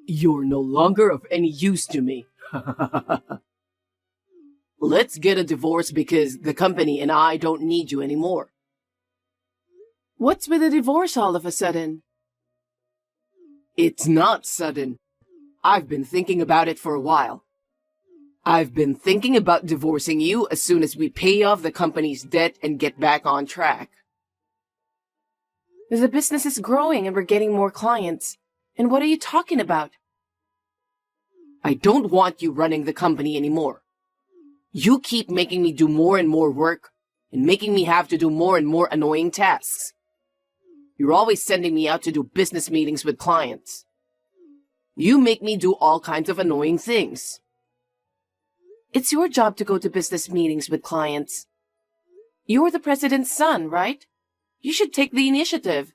You're no longer of any use to me. Let's get a divorce because the company and I don't need you anymore. What's with a divorce all of a sudden? It's not sudden. I've been thinking about it for a while. I've been thinking about divorcing you as soon as we pay off the company's debt and get back on track. The business is growing and we're getting more clients. And what are you talking about? I don't want you running the company anymore. You keep making me do more and more work and making me have to do more and more annoying tasks. You're always sending me out to do business meetings with clients. You make me do all kinds of annoying things. It's your job to go to business meetings with clients. You're the president's son, right? You should take the initiative.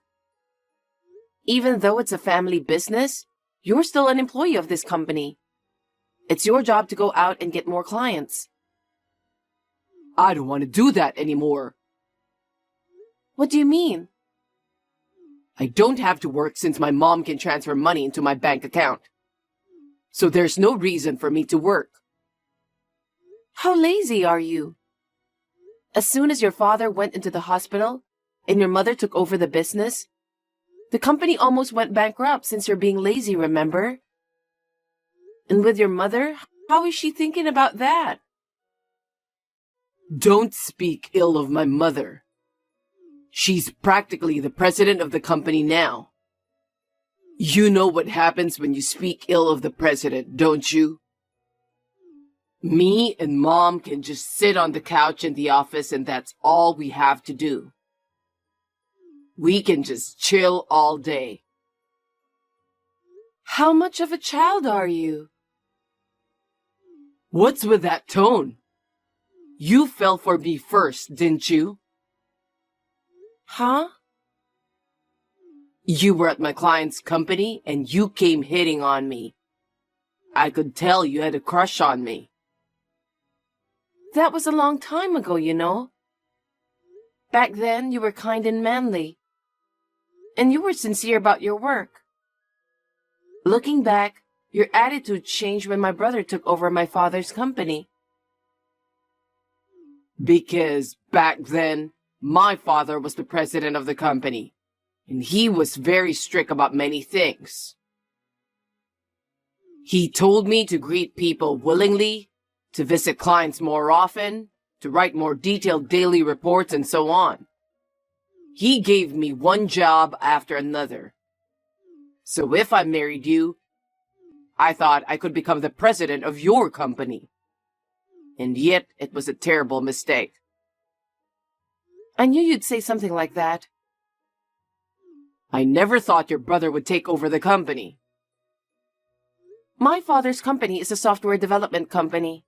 Even though it's a family business, you're still an employee of this company. It's your job to go out and get more clients. I don't want to do that anymore. What do you mean? I don't have to work since my mom can transfer money into my bank account. So there's no reason for me to work. How lazy are you? As soon as your father went into the hospital and your mother took over the business, the company almost went bankrupt since you're being lazy, remember? And with your mother, how is she thinking about that? Don't speak ill of my mother. She's practically the president of the company now. You know what happens when you speak ill of the president, don't you? Me and Mom can just sit on the couch in the office and that's all we have to do. We can just chill all day. How much of a child are you? What's with that tone? You fell for me first, didn't you? Huh? You were at my client's company and you came hitting on me. I could tell you had a crush on me. That was a long time ago, you know. Back then, you were kind and manly. And you were sincere about your work. Looking back, your attitude changed when my brother took over my father's company. Because back then, my father was the president of the company, and he was very strict about many things. He told me to greet people willingly, to visit clients more often, to write more detailed daily reports, and so on. He gave me one job after another. So if I married you, I thought I could become the president of your company. And yet it was a terrible mistake. I knew you'd say something like that. I never thought your brother would take over the company. My father's company is a software development company.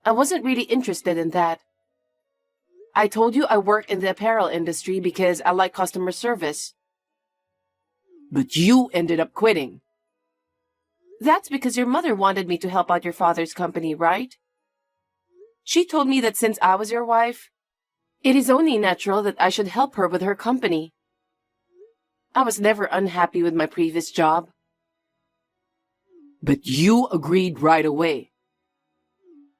I wasn't really interested in that. I told you I work in the apparel industry because I like customer service. But you ended up quitting. That's because your mother wanted me to help out your father's company, right? She told me that since I was your wife, it is only natural that I should help her with her company. I was never unhappy with my previous job. But you agreed right away.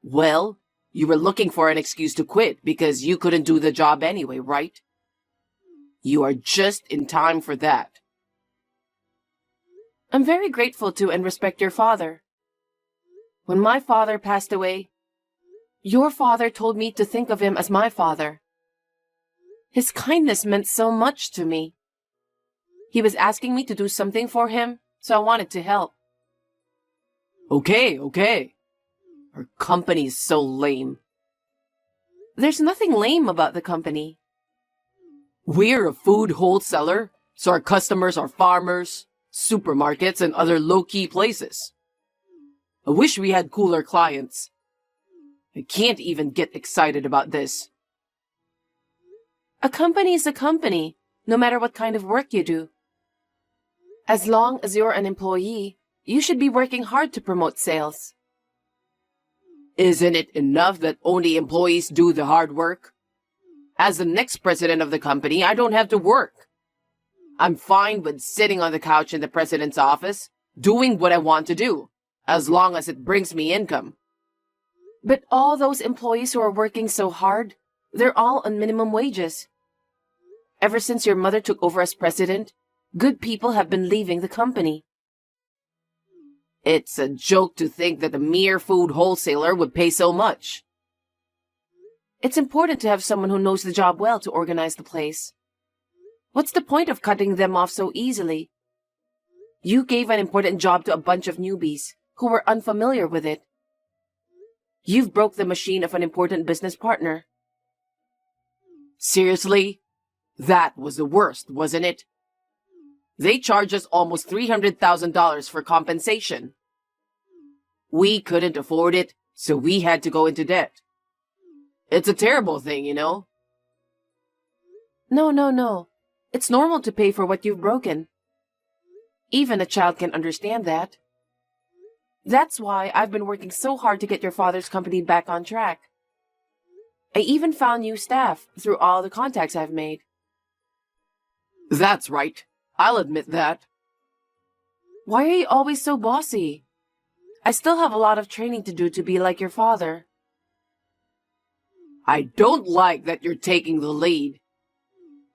Well, you were looking for an excuse to quit because you couldn't do the job anyway, right? You are just in time for that. I'm very grateful to and respect your father. When my father passed away, your father told me to think of him as my father. His kindness meant so much to me. He was asking me to do something for him, so I wanted to help. Okay. Our company is so lame. There's nothing lame about the company. We're a food wholesaler, so our customers are farmers, supermarkets, and other low-key places. I wish we had cooler clients. I can't even get excited about this. A company is a company, no matter what kind of work you do. As long as you're an employee, you should be working hard to promote sales. Isn't it enough that only employees do the hard work? As the next president of the company, I don't have to work. I'm fine with sitting on the couch in the president's office, doing what I want to do, as long as it brings me income. But all those employees who are working so hard, they're all on minimum wages. Ever since your mother took over as president, good people have been leaving the company. It's a joke to think that a mere food wholesaler would pay so much. It's important to have someone who knows the job well to organize the place. What's the point of cutting them off so easily? You gave an important job to a bunch of newbies who were unfamiliar with it. You've broke the machine of an important business partner. Seriously? That was the worst, wasn't it? They charged us almost $300,000 for compensation. We couldn't afford it, so we had to go into debt. It's a terrible thing, you know? No. It's normal to pay for what you've broken. Even a child can understand that. That's why I've been working so hard to get your father's company back on track. I even found new staff through all the contacts I've made. That's right. I'll admit that. Why are you always so bossy? I still have a lot of training to do to be like your father. I don't like that you're taking the lead.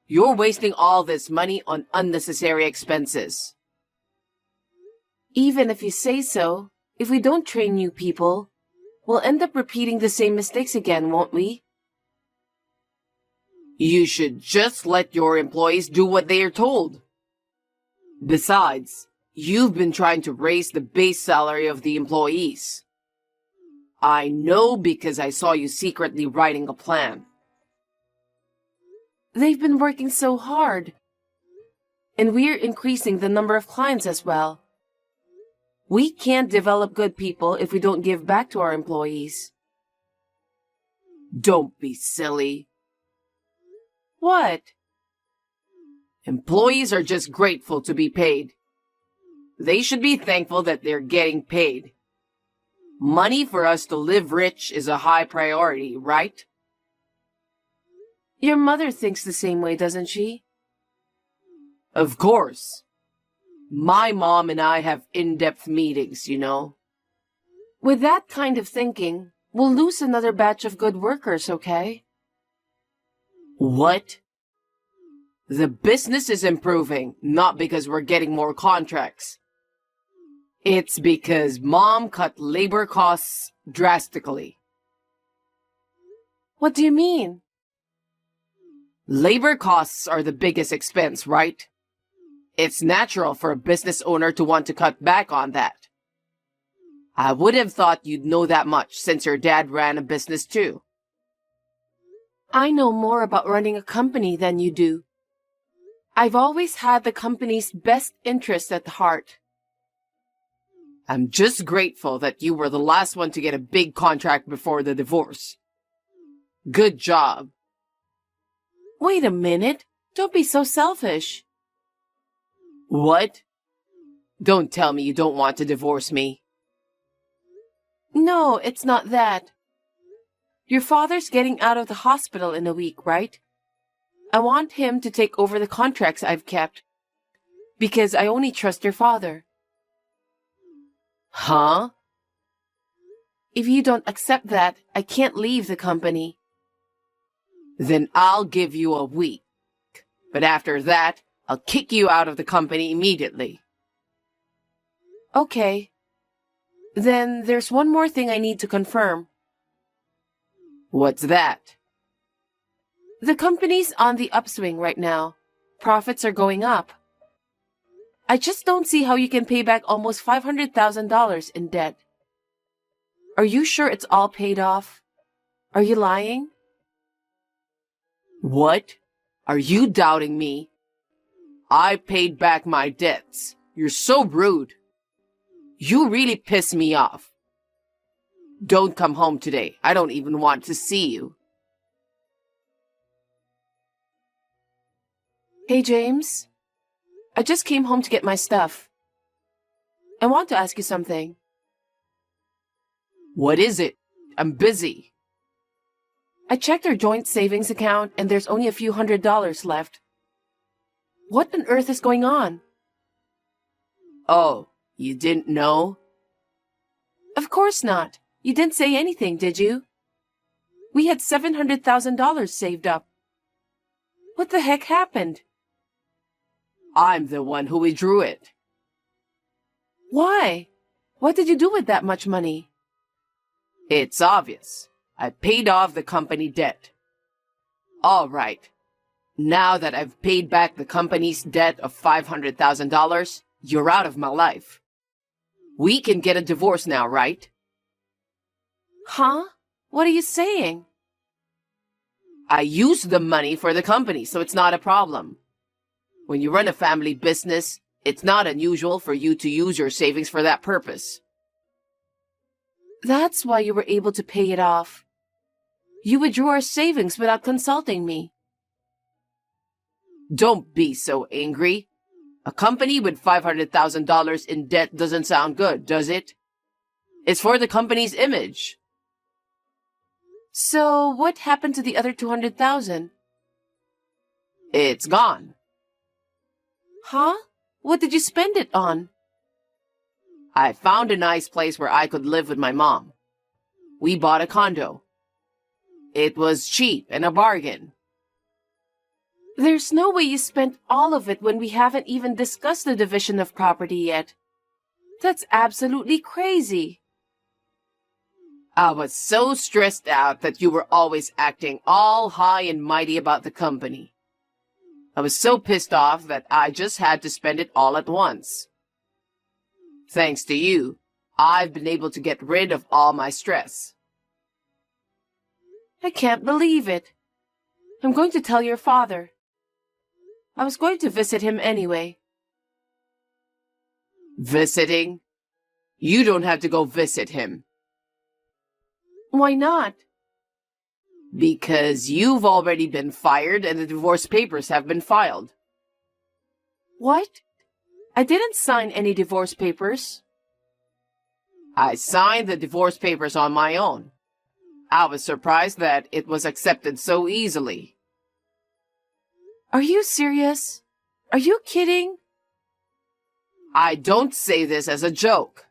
You're wasting all this money on unnecessary expenses. Even if you say so, if we don't train new people, we'll end up repeating the same mistakes again, won't we? You should just let your employees do what they are told. Besides, you've been trying to raise the base salary of the employees. I know because I saw you secretly writing a plan. They've been working so hard. And we're increasing the number of clients as well. We can't develop good people if we don't give back to our employees. Don't be silly. What? Employees are just grateful to be paid. They should be thankful that they're getting paid. Money for us to live rich is a high priority, right? Your mother thinks the same way, doesn't she? Of course. My mom and I have in-depth meetings, you know. With that kind of thinking, we'll lose another batch of good workers, okay? What? The business is improving, not because we're getting more contracts. It's because Mom cut labor costs drastically. What do you mean? Labor costs are the biggest expense, right? It's natural for a business owner to want to cut back on that. I would have thought you'd know that much since your dad ran a business too. I know more about running a company than you do. I've always had the company's best interest at heart. I'm just grateful that you were the last one to get a big contract before the divorce. Good job. Wait a minute. Don't be so selfish. What? Don't tell me you don't want to divorce me. No, it's not that. Your father's getting out of the hospital in a week, right? I want him to take over the contracts I've kept. Because I only trust your father. Huh? If you don't accept that, I can't leave the company. Then I'll give you a week. But after that, I'll kick you out of the company immediately. Okay. Then there's one more thing I need to confirm. What's that? The company's on the upswing right now. Profits are going up. I just don't see how you can pay back almost $500,000 in debt. Are you sure it's all paid off? Are you lying? What? Are you doubting me? I paid back my debts. You're so rude. You really piss me off. Don't come home today. I don't even want to see you. Hey, James. I just came home to get my stuff. I want to ask you something. What is it? I'm busy. I checked our joint savings account and there's only a few $100s left. What on earth is going on? Oh, You didn't know? Of course not. You didn't say anything, did you? We had $700,000 saved up. What the heck happened? I'm the one who withdrew it. Why? What did you do with that much money? It's obvious. I paid off the company debt. All right. Now that I've paid back the company's debt of $500,000, you're out of my life. We can get a divorce now, right? Huh? What are you saying? I used the money for the company, so it's not a problem. When you run a family business, it's not unusual for you to use your savings for that purpose. That's why you were able to pay it off. You withdrew our savings without consulting me. Don't be so angry. A company with $500,000 in debt doesn't sound good, does it? It's for the company's image. So, what happened to the other $200,000? It's gone. Huh? What did you spend it on? I found a nice place where I could live with my mom. We bought a condo. It was cheap and a bargain. There's no way you spent all of it when we haven't even discussed the division of property yet. That's absolutely crazy. I was so stressed out that you were always acting all high and mighty about the company. I was so pissed off that I just had to spend it all at once. Thanks to you, I've been able to get rid of all my stress. I can't believe it. I'm going to tell your father. I was going to visit him anyway. Visiting? You don't have to go visit him. Why not? Because you've already been fired and the divorce papers have been filed. What? I didn't sign any divorce papers. I signed the divorce papers on my own. I was surprised that it was accepted so easily. Are you serious? Are you kidding? I don't say this as a joke.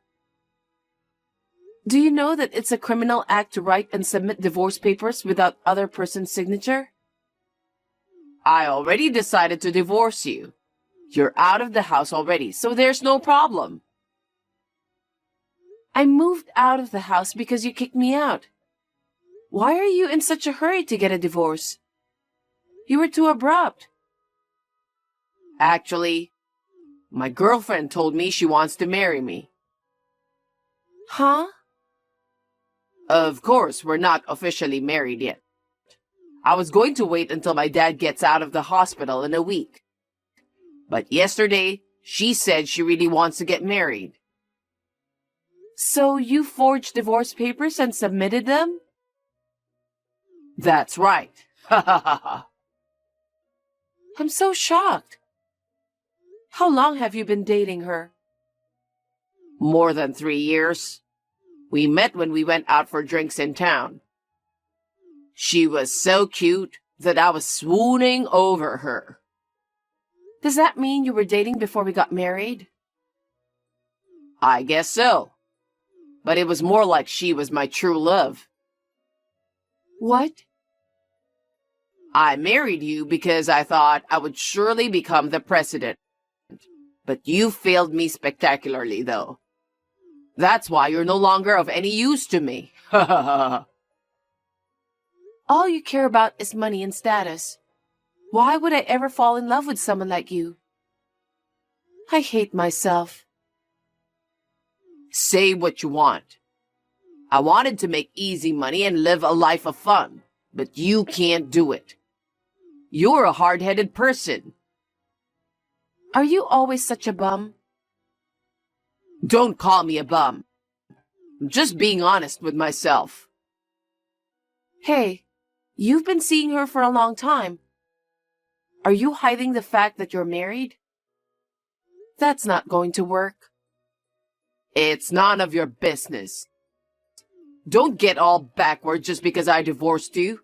Do you know that it's a criminal act to write and submit divorce papers without other person's signature? I already decided to divorce you. You're out of the house already, so there's no problem. I moved out of the house because you kicked me out. Why are you in such a hurry to get a divorce? You were too abrupt. Actually, my girlfriend told me she wants to marry me. Huh? Of course, we're not officially married yet. I was going to wait until my dad gets out of the hospital in a week. But yesterday, she said she really wants to get married. So you forged divorce papers and submitted them? That's right. Ha ha ha ha. I'm so shocked. How long have you been dating her? More than 3 years. We met when we went out for drinks in town. She was so cute that I was swooning over her. Does that mean you were dating before we got married? I guess so. But it was more like she was my true love. What? I married you because I thought I would surely become the president. But you failed me spectacularly, though. That's why you're no longer of any use to me. Ha ha ha. All you care about is money and status. Why would I ever fall in love with someone like you? I hate myself. Say what you want. I wanted to make easy money and live a life of fun, but you can't do it. You're a hard-headed person. Are you always such a bum? Don't call me a bum. I'm just being honest with myself. Hey, you've been seeing her for a long time. Are you hiding the fact that you're married? That's not going to work. It's none of your business. Don't get all backward just because I divorced you.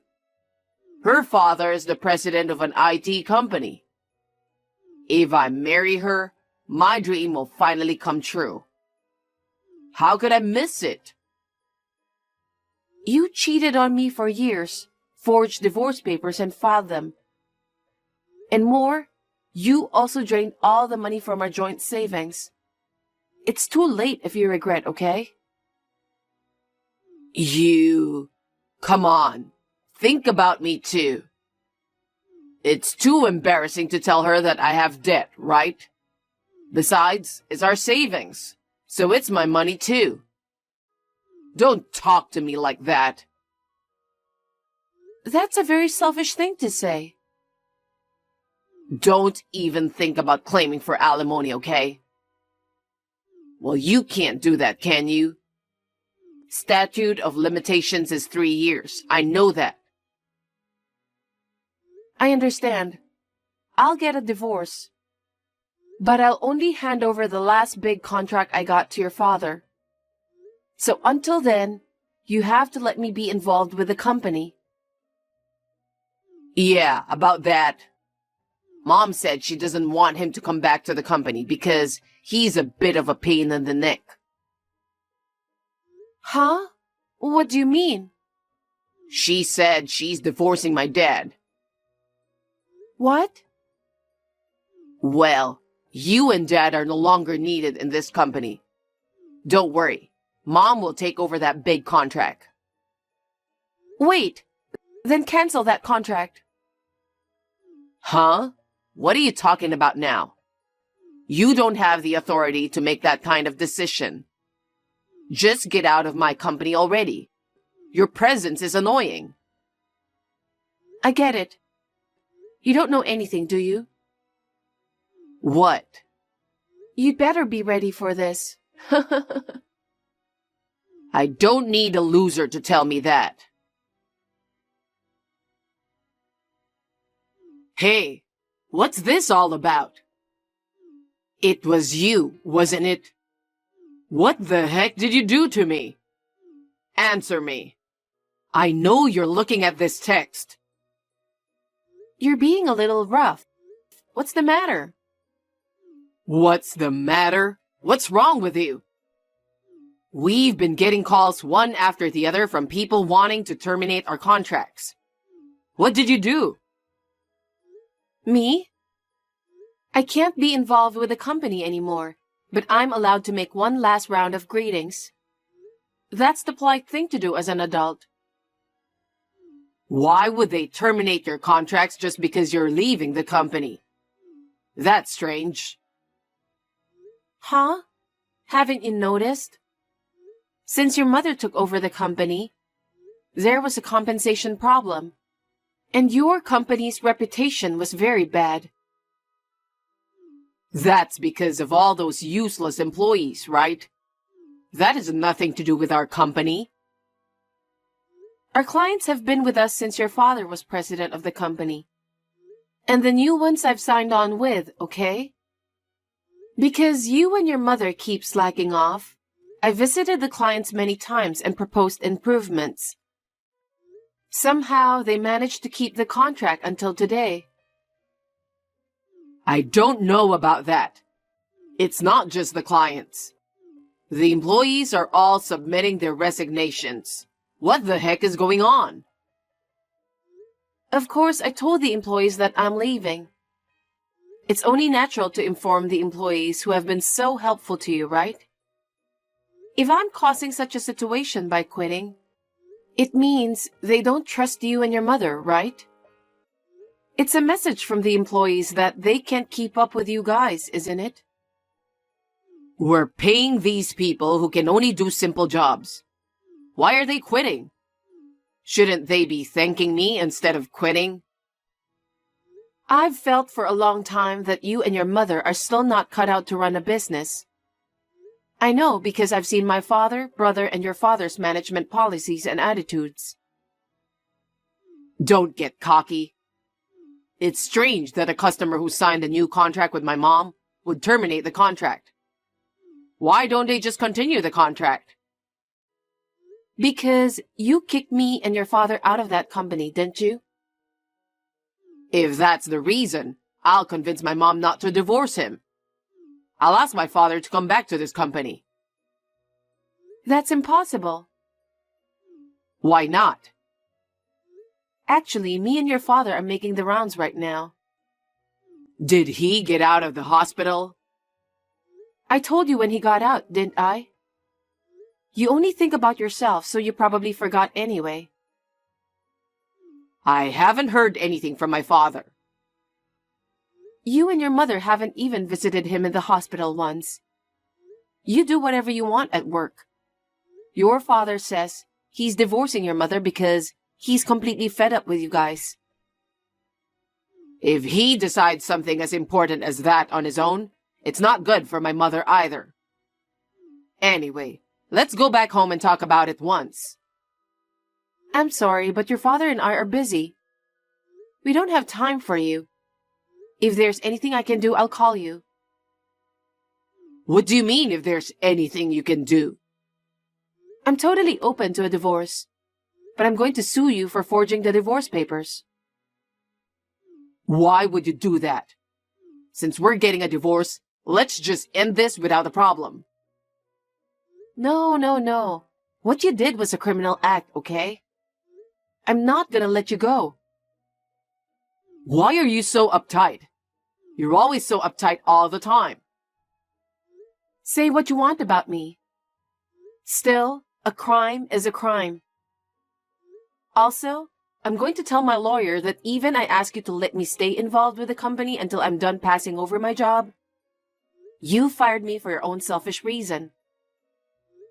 Her father is the president of an IT company. If I marry her, my dream will finally come true. How could I miss it? You cheated on me for years, forged divorce papers and filed them. And more, you also drained all the money from our joint savings. It's too late if you regret, okay? Come on. Think about me too. It's too embarrassing to tell her that I have debt, right? Besides, it's our savings, so it's my money too. Don't talk to me like that. That's a very selfish thing to say. Don't even think about claiming for alimony, okay? Well, you can't do that, can you? Statute of limitations is 3 years. I know that. I understand. I'll get a divorce. But I'll only hand over the last big contract I got to your father. So until then, you have to let me be involved with the company. Yeah, about that. Mom said she doesn't want him to come back to the company because he's a bit of a pain in the neck. Huh? What do you mean? She said she's divorcing my dad. What? Well, you and Dad are no longer needed in this company. Don't worry. Mom will take over that big contract. Wait, then cancel that contract. Huh? What are you talking about now? You don't have the authority to make that kind of decision. Just get out of my company already. Your presence is annoying. I get it. You don't know anything, do you? What? You'd better be ready for this. I don't need a loser to tell me that. Hey, what's this all about? It was you, wasn't it? What the heck did you do to me? Answer me. I know you're looking at this text. You're being a little rough. What's the matter? What's the matter? What's wrong with you? We've been getting calls one after the other from people wanting to terminate our contracts. What did you do? Me? I can't be involved with the company anymore, but I'm allowed to make one last round of greetings. That's the polite thing to do as an adult. Why would they terminate your contracts just because you're leaving the company? That's strange. Huh? Haven't you noticed? Since your mother took over the company, there was a compensation problem, and your company's reputation was very bad. That's because of all those useless employees, right? That has nothing to do with our company. Our clients have been with us since your father was president of the company. And the new ones I've signed on with, okay? Because you and your mother keep slacking off, I visited the clients many times and proposed improvements. Somehow they managed to keep the contract until today. I don't know about that. It's not just the clients. The employees are all submitting their resignations. What the heck is going on? Of course, I told the employees that I'm leaving. It's only natural to inform the employees who have been so helpful to you, right? If I'm causing such a situation by quitting, it means they don't trust you and your mother, right? It's a message from the employees that they can't keep up with you guys, isn't it? We're paying these people who can only do simple jobs. Why are they quitting? Shouldn't they be thanking me instead of quitting? I've felt for a long time that you and your mother are still not cut out to run a business. I know because I've seen my father, brother, and your father's management policies and attitudes. Don't get cocky. It's strange that a customer who signed a new contract with my mom would terminate the contract. Why don't they just continue the contract? Because you kicked me and your father out of that company, didn't you? If that's the reason, I'll convince my mom not to divorce him. I'll ask my father to come back to this company. That's impossible. Why not? Actually, me and your father are making the rounds right now. Did he get out of the hospital? I told you when he got out, didn't I? You only think about yourself, so you probably forgot anyway. I haven't heard anything from my father. You and your mother haven't even visited him in the hospital once. You do whatever you want at work. Your father says he's divorcing your mother because he's completely fed up with you guys. If he decides something as important as that on his own, it's not good for my mother either. Anyway, let's go back home and talk about it once. I'm sorry, but your father and I are busy. We don't have time for you. If there's anything I can do, I'll call you. What do you mean if there's anything you can do? I'm totally open to a divorce, but I'm going to sue you for forging the divorce papers. Why would you do that? Since we're getting a divorce, let's just end this without a problem. No. What you did was a criminal act, okay? I'm not gonna let you go. Why are you so uptight? You're always so uptight all the time. Say what you want about me. Still, a crime is a crime. Also, I'm going to tell my lawyer that even I ask you to let me stay involved with the company until I'm done passing over my job, you fired me for your own selfish reason.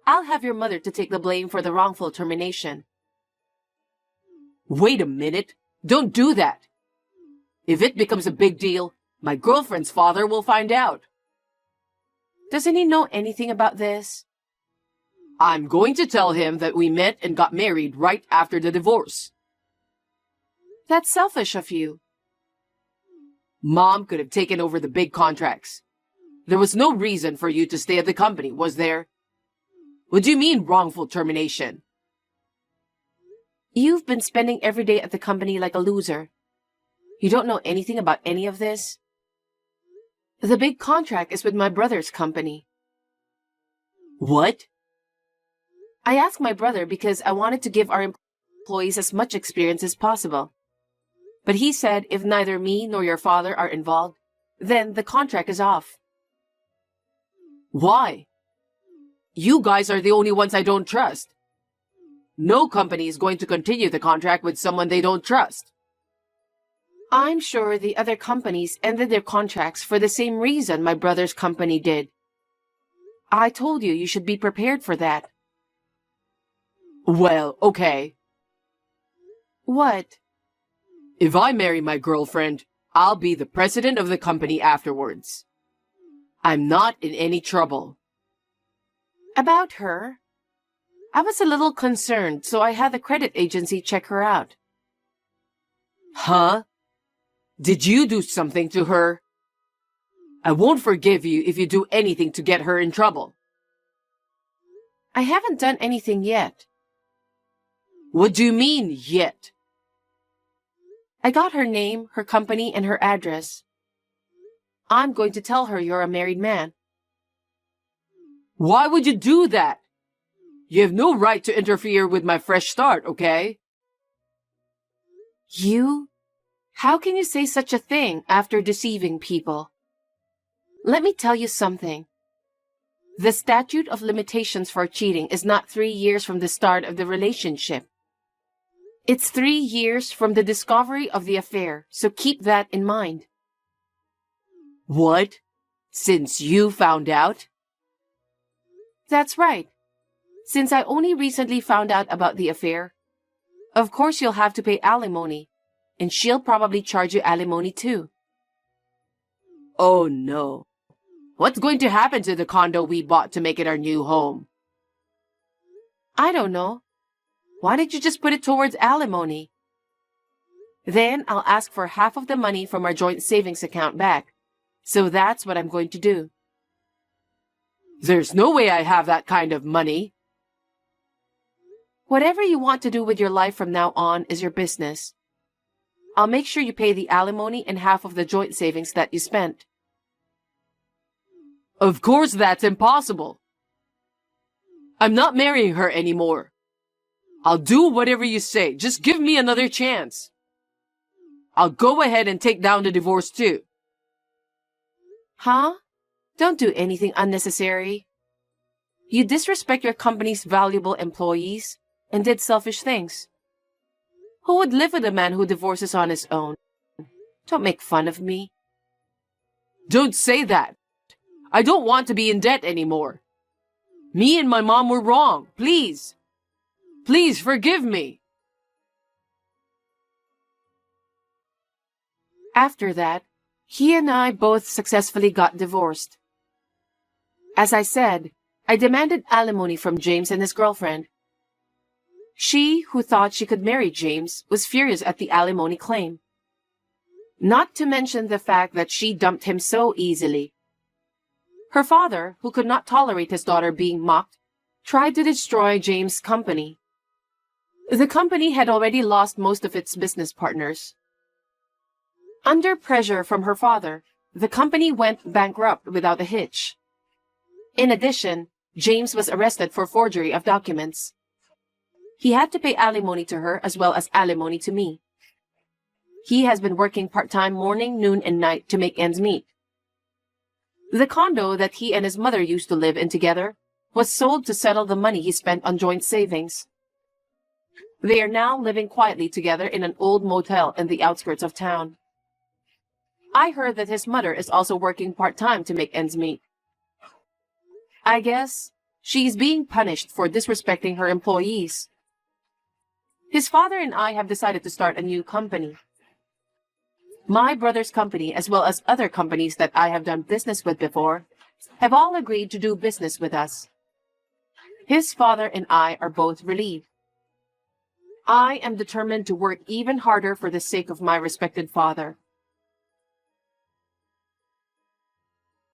I'll have your mother to take the blame for the wrongful termination. Wait a minute. Don't do that. If it becomes a big deal, my girlfriend's father will find out. Doesn't he know anything about this? I'm going to tell him that we met and got married right after the divorce. That's selfish of you. Mom could have taken over the big contracts. There was no reason for you to stay at the company, was there? What do you mean wrongful termination? You've been spending every day at the company like a loser. You don't know anything about any of this? The big contract is with my brother's company. What? I asked my brother because I wanted to give our employees as much experience as possible. But he said if neither me nor your father are involved, then the contract is off. Why? You guys are the only ones I don't trust. No company is going to continue the contract with someone they don't trust. I'm sure the other companies ended their contracts for the same reason my brother's company did. I told you should be prepared for that. Well, okay. What? If I marry my girlfriend, I'll be the president of the company afterwards. I'm not in any trouble. About her? I was a little concerned, so I had the credit agency check her out. Huh? Did you do something to her? I won't forgive you if you do anything to get her in trouble. I haven't done anything yet. What do you mean, yet? I got her name, her company, and her address. I'm going to tell her you're a married man. Why would you do that? You have no right to interfere with my fresh start, okay? You? How can you say such a thing after deceiving people? Let me tell you something. The statute of limitations for cheating is not 3 years from the start of the relationship. It's 3 years from the discovery of the affair, so keep that in mind. What? Since you found out? That's right. Since I only recently found out about the affair, of course you'll have to pay alimony, and she'll probably charge you alimony too. Oh no. What's going to happen to the condo we bought to make it our new home? I don't know. Why don't you just put it towards alimony? Then I'll ask for half of the money from our joint savings account back. So that's what I'm going to do. There's no way I have that kind of money. Whatever you want to do with your life from now on is your business. I'll make sure you pay the alimony and half of the joint savings that you spent. Of course that's impossible. I'm not marrying her anymore. I'll do whatever you say. Just give me another chance. I'll go ahead and take down the divorce too. Huh? Don't do anything unnecessary. You disrespect your company's valuable employees and did selfish things. Who would live with a man who divorces on his own? Don't make fun of me. Don't say that. I don't want to be in debt anymore. Me and my mom were wrong. Please. Please forgive me. After that, he and I both successfully got divorced. As I said, I demanded alimony from James and his girlfriend. She, who thought she could marry James, was furious at the alimony claim. Not to mention the fact that she dumped him so easily. Her father, who could not tolerate his daughter being mocked, tried to destroy James' company. The company had already lost most of its business partners. Under pressure from her father, the company went bankrupt without a hitch. In addition, James was arrested for forgery of documents. He had to pay alimony to her as well as alimony to me. He has been working part-time morning, noon, and night to make ends meet. The condo that he and his mother used to live in together was sold to settle the money he spent on joint savings. They are now living quietly together in an old motel in the outskirts of town. I heard that his mother is also working part-time to make ends meet. I guess she's being punished for disrespecting her employees. His father and I have decided to start a new company. My brother's company, as well as other companies that I have done business with before, have all agreed to do business with us. His father and I are both relieved. I am determined to work even harder for the sake of my respected father.